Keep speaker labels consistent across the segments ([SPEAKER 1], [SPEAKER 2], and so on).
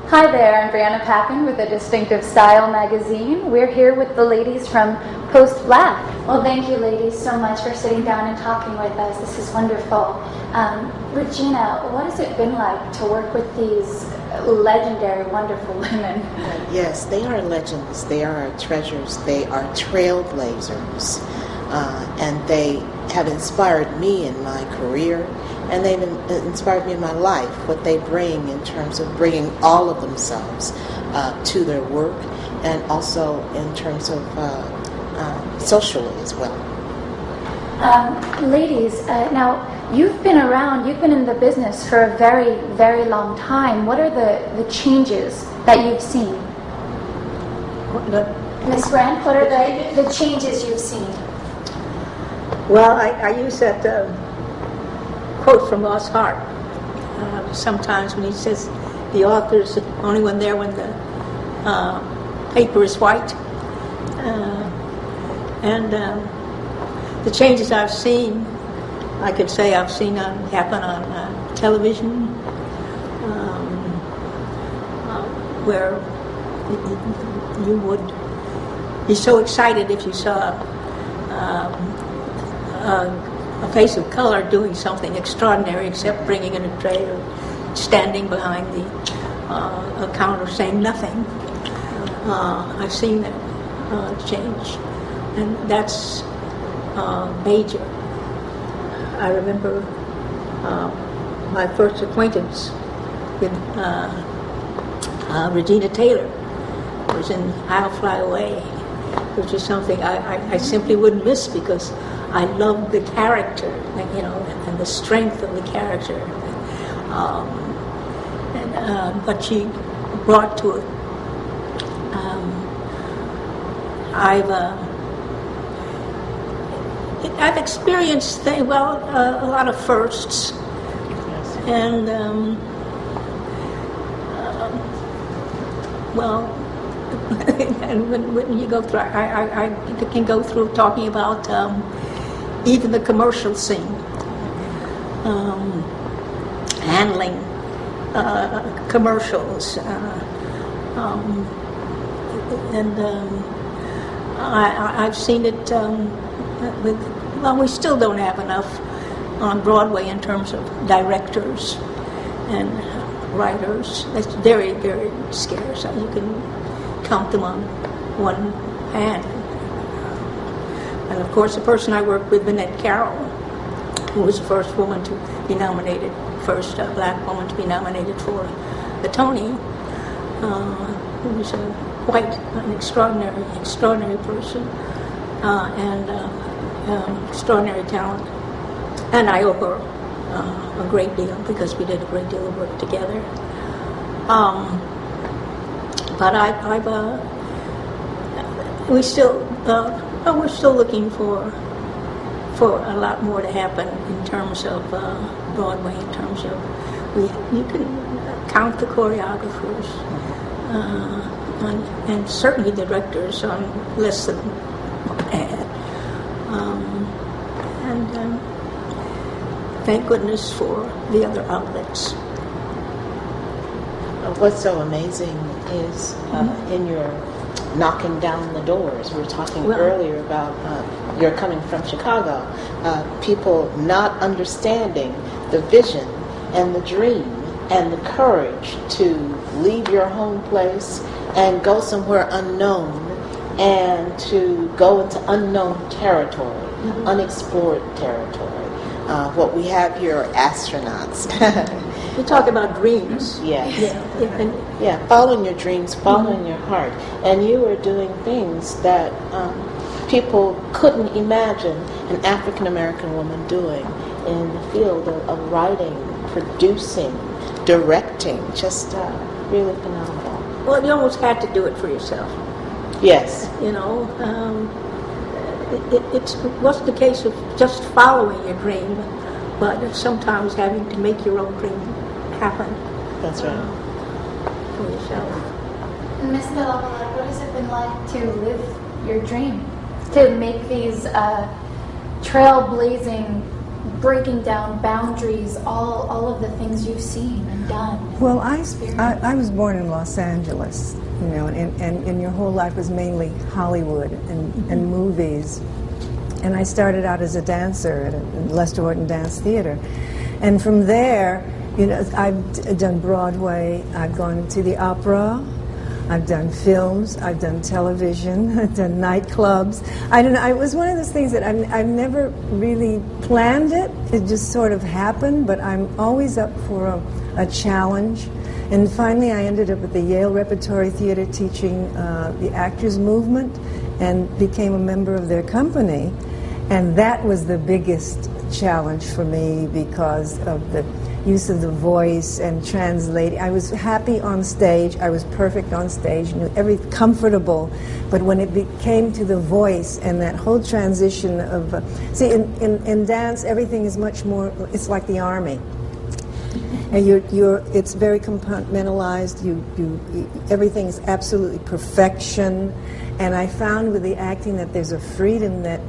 [SPEAKER 1] Hi there, I'm Brianna Packen with the Distinctive Style magazine. We're here with the ladies from Post Black. Well, thank you ladies so much for sitting down and talking with us. This is wonderful. Regina, what has it been like to work with these legendary, wonderful women?
[SPEAKER 2] Yes, they are legends. They are treasures. They are trailblazers. And they have inspired me in my career, and they've inspired me in my life, what they bring in terms of bringing all of themselves to their work, and also in terms of socially as well.
[SPEAKER 1] Ladies, now you've been around, you've been in the business for a very, very long time. What are the changes that you've seen? Ms. Grant, what are the changes you've seen?
[SPEAKER 3] Well, I use that quote from Lost Heart. Sometimes when he says the author's the only one there when the paper is white. And the changes I've seen, I could say I've seen happen on television, where you would be so excited if you saw a face of color doing something extraordinary, except bringing in a tray or standing behind the counter saying nothing. I've seen that change, and that's major. I remember my first acquaintance with Regina Taylor was in I'll Fly Away, which is something I simply wouldn't miss because I loved the character, and the strength of the character, and what she brought to it. I've experienced a lot of firsts, and and when you go through, I can go through talking about even the commercial scene, handling commercials, and I've seen it we still don't have enough on Broadway in terms of directors and writers. It's very, very scarce. You can count them on one hand. And of course, the person I worked with, Vinette Carroll, who was the first woman to be nominated, first black woman to be nominated for the Tony, who was quite an extraordinary person, and extraordinary talent. And I owe her a great deal because we did a great deal of work together. But we're still looking for a lot more to happen in terms of Broadway. In terms of you can count the choreographers and certainly the directors on less than bad. And thank goodness for the other outlets.
[SPEAKER 2] What's so amazing is in your knocking down the doors. We were talking earlier about you're coming from Chicago. People not understanding the vision and the dream and the courage to leave your home place and go somewhere unknown and to go into unknown territory, unexplored territory. What we have here are astronauts.
[SPEAKER 3] We talk about dreams.
[SPEAKER 2] Yes. Yeah, following your dreams, following your heart. And you are doing things that people couldn't imagine an African-American woman doing in the field of writing, producing, directing. Just really phenomenal.
[SPEAKER 3] Well, you almost had to do it for yourself.
[SPEAKER 2] Yes.
[SPEAKER 3] It wasn't a case of just following your dream, but sometimes having to make your own dream happen.
[SPEAKER 2] That's right.
[SPEAKER 3] For yourself.
[SPEAKER 1] Ms. de Lavallade, what has it been like to live your dream? To make these trailblazing breaking down boundaries, all of the things you've seen and done.
[SPEAKER 4] Well, I was born in Los Angeles, you know, and your whole life was mainly Hollywood and movies. And I started out as a dancer at Lester Horton Dance Theater. And from there, you know, I've done Broadway, I've gone to the opera, I've done films, I've done television, I've done nightclubs. I don't know, it was one of those things that I've never really planned it. It just sort of happened, but I'm always up for a challenge. And finally I ended up at the Yale Repertory Theater teaching the actors movement and became a member of their company. And that was the biggest challenge for me because of the use of the voice and translating. I was happy on stage. I was perfect on stage, knew comfortable. But when it came to the voice and that whole transition of... see, in dance, everything is much more... It's like the army. And it's very compartmentalized. Everything is absolutely perfection. And I found with the acting that there's a freedom that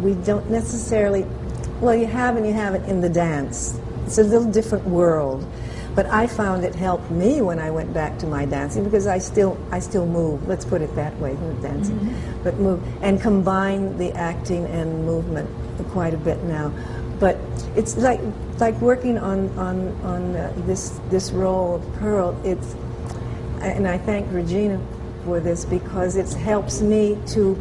[SPEAKER 4] we don't necessarily... Well, you have it in the dance. It's a little different world. But I found it helped me when I went back to my dancing because I still move. Let's put it that way, not dancing. Mm-hmm. But move. And combine the acting and movement quite a bit now. But it's like working on this role of Pearl. And I thank Regina for this because it helps me to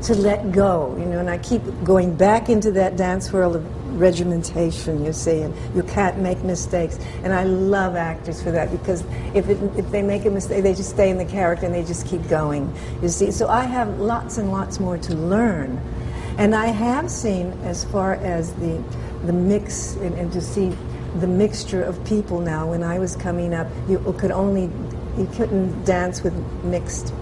[SPEAKER 4] let go, you know. And I keep going back into that dance world of regimentation, you see, and you can't make mistakes. And I love actors for that because if they make a mistake, they just stay in the character and they just keep going, you see. So I have lots and lots more to learn. And I have seen, as far as the mix and to see the mixture of people now. When I was coming up, you couldn't dance with mixed.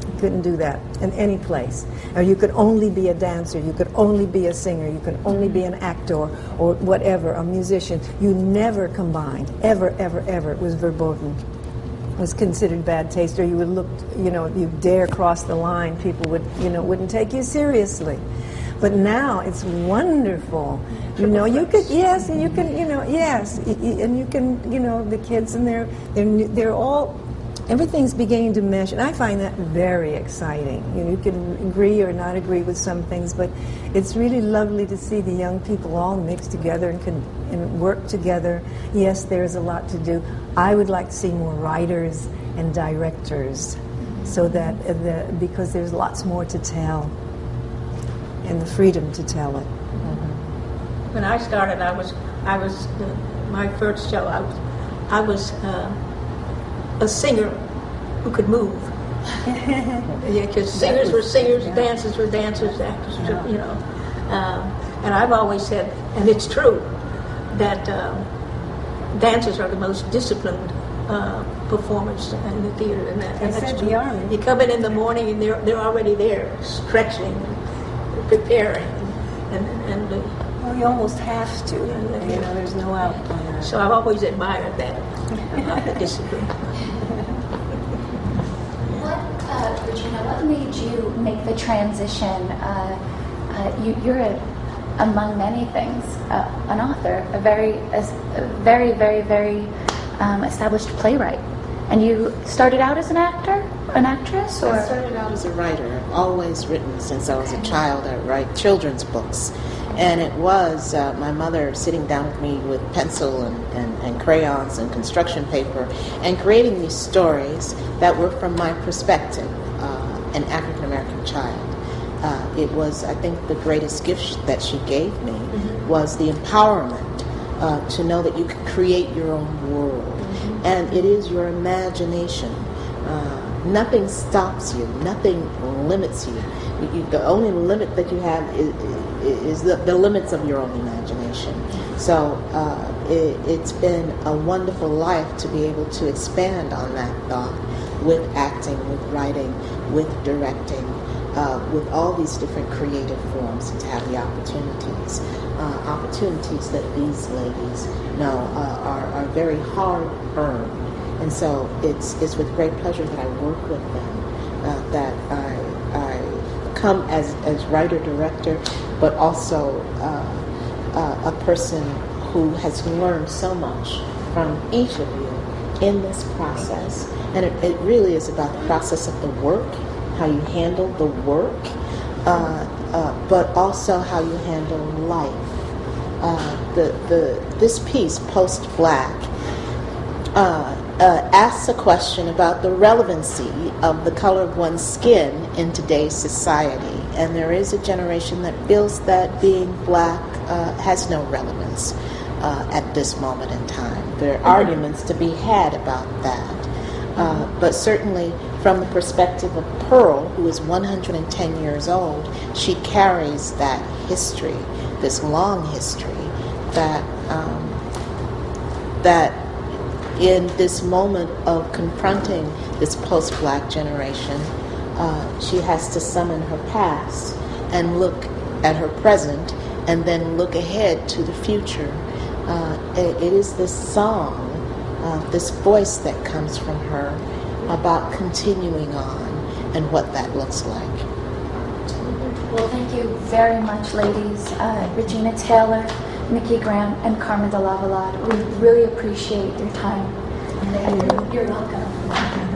[SPEAKER 4] You couldn't do that in any place. Or you could only be a dancer. You could only be a singer. You could only be an actor or whatever, a musician. You never combined, ever, ever, ever. It was verboten. It was considered bad taste. Or you would look, you know, you dare cross the line, people wouldn't take you seriously. But now it's wonderful. You know, you could, yes, and you can, you know, yes, and you can, you know, the kids and they're all, everything's beginning to mesh, and I find that very exciting. You know, you can agree or not agree with some things, but it's really lovely to see the young people all mixed together and work together. Yes, there's a lot to do. I would like to see more writers and directors, so that because there's lots more to tell, and the freedom to tell it.
[SPEAKER 3] When I started, I was my first show. I was a singer who could move. Yeah, because singers were singers, dancers were dancers, actors were, you know. And I've always said, and it's true, that dancers are the most disciplined performers in the theater. And that's true. You come in the morning and they're already there, stretching, preparing, and
[SPEAKER 4] well, you almost have to. You know, there's no out.
[SPEAKER 3] So I've always admired that about the discipline.
[SPEAKER 1] Regina, what made you make the transition? You're among many things, an author, a very, very, very established playwright. And you started out as an actress, or?
[SPEAKER 2] I started out as a writer. I've always written since I was a child. I write children's books. And it was my mother sitting down with me with pencil and crayons and construction paper and creating these stories that were from my perspective, an African-American child. It was, I think, the greatest gift that she gave me was the empowerment to know that you could create your own world. And it is your imagination. Nothing stops you. Nothing limits you. The only limit that you have is the limits of your own imagination. So it's been a wonderful life to be able to expand on that thought with acting, with writing, with directing, with all these different creative forms, and to have the opportunities that these ladies know are very hard earned. And so it's with great pleasure that I work with them, that I come as writer-director, but also a person who has learned so much from each of you in this process. And it really is about the process of the work, how you handle the work, but also how you handle life. This piece, Post-Black, asks a question about the relevancy of the color of one's skin in today's society. And there is a generation that feels that being black has no relevance at this moment in time. There are arguments to be had about that. But certainly from the perspective of Pearl, who is 110 years old, she carries that history, this long history, that in this moment of confronting this post-black generation, she has to summon her past and look at her present and then look ahead to the future. It is this song, this voice that comes from her about continuing on and what that looks like.
[SPEAKER 1] Well, thank you very much, ladies. Regina Taylor, Micki Graham, and Carmen de Lavallade. We really appreciate your time. You're welcome.